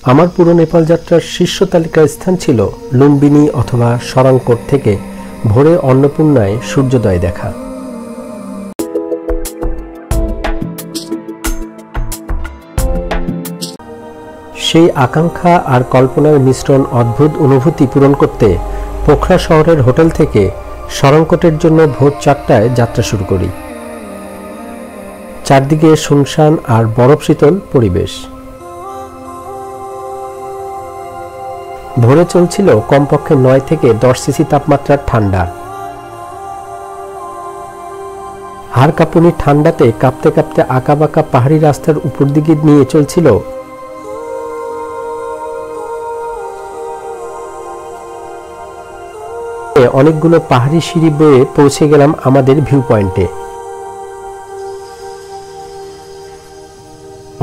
আমার পুরো নেপাল যাত্রার শীর্ষ তালিকার স্থান ছিল লুম্বিনী অথবা সরাংকোট থেকে ভোরে অন্নপূর্ণায় সূর্যোদয় দেখা। সেই আকাঙ্ক্ষা আর কল্পনার মিশ্রণ অদ্ভুত অনুভূতি পূরণ করতে পোখরা শহরের হোটেল থেকে সরাংকোটের জন্য ভোর 4টায় যাত্রা শুরু করি। চারদিকে শুনশান আর বরফ শীতল পরিবেশ। ভোরে চলছিল কমপক্ষে 9 থেকে 10 সিসি তাপমাত্রার ঠান্ডা। হাড় কাঁপুনি ঠান্ডাতে কাঁপতে কাঁপতে আঁকাবাঁকা পাহাড়ি রাস্তার উপর দিকে নিয়ে চলছিল অনেকগুলো পাহাড়ি সিঁড়ি বেয়ে পৌঁছে গেলাম আমাদের ভিউ পয়েন্টে।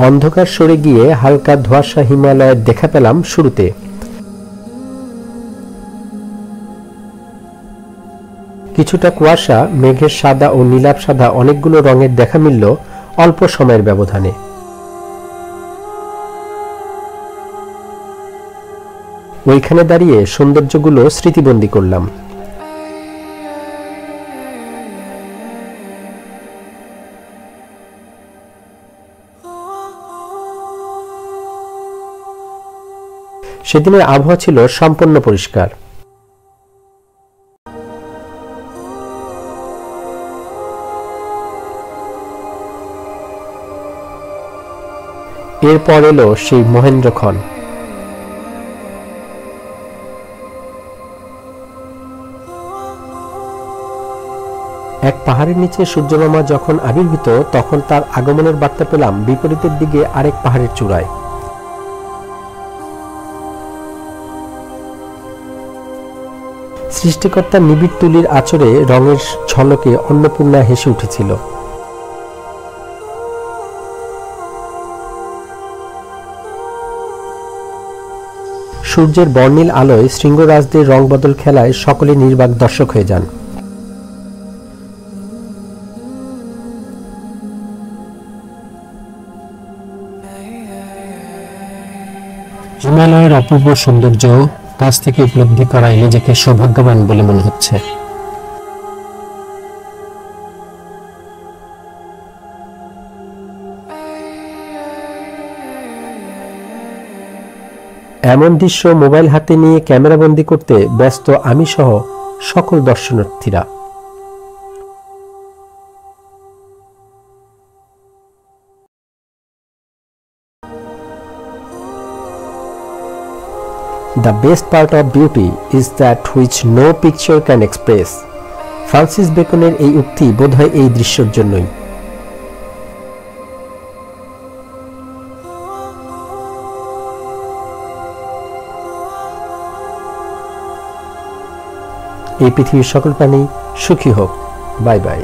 অন্ধকার সরে গিয়ে হালকা ধোঁয়াশা হিমালয়ের দেখা পেলাম শুরুতে। কিছুটা কুয়াশা, মেঘের সাদা ও নীলাভ সাদা অনেকগুলো রঙের দেখা মিলল অল্প সময়ের ব্যবধানে। ওইখানে দাঁড়িয়ে সৌন্দর্যগুলো স্মৃতিবন্দী করলাম। সেদিনের আবহাওয়া ছিল সম্পূর্ণ পরিষ্কার। এরপর এলো সেই মহেন্দ্রক্ষণ। এক পাহাড়ের নিচে সূর্যমামা যখন আবির্ভূত, তখন তার আগমনের বার্তা পেলাম বিপরীতের দিকে আরেক পাহাড়ের চূড়ায়। সৃষ্টিকর্তার নিবিড় তুলির আঁচড়ে রঙের ঝলকে অন্নপূর্ণা হেসে উঠেছিল। সূর্যের বর্ণিল আলোয় শৃঙ্গরাজদের রং বদল খেলায় সকলে নির্বাক দর্শক হয়ে যান। হিমালয়ের অপূর্ব সৌন্দর্য কাছ থেকে উপলব্ধি করায় নিজেকে সৌভাগ্যবান বলে মনে হচ্ছে। এমন দৃশ্য মোবাইল হাতে নিয়ে ক্যামেরাবন্দি করতে ব্যস্ত আমি সহ সকল দর্শনার্থীরা। The best part of beauty is that which no picture can express. Francis বেকনের এই উক্তি বোধহয় এই দৃশ্যের জন্যই। এই পৃথিবীর সকল প্রাণী সুখী হোক। Bye bye.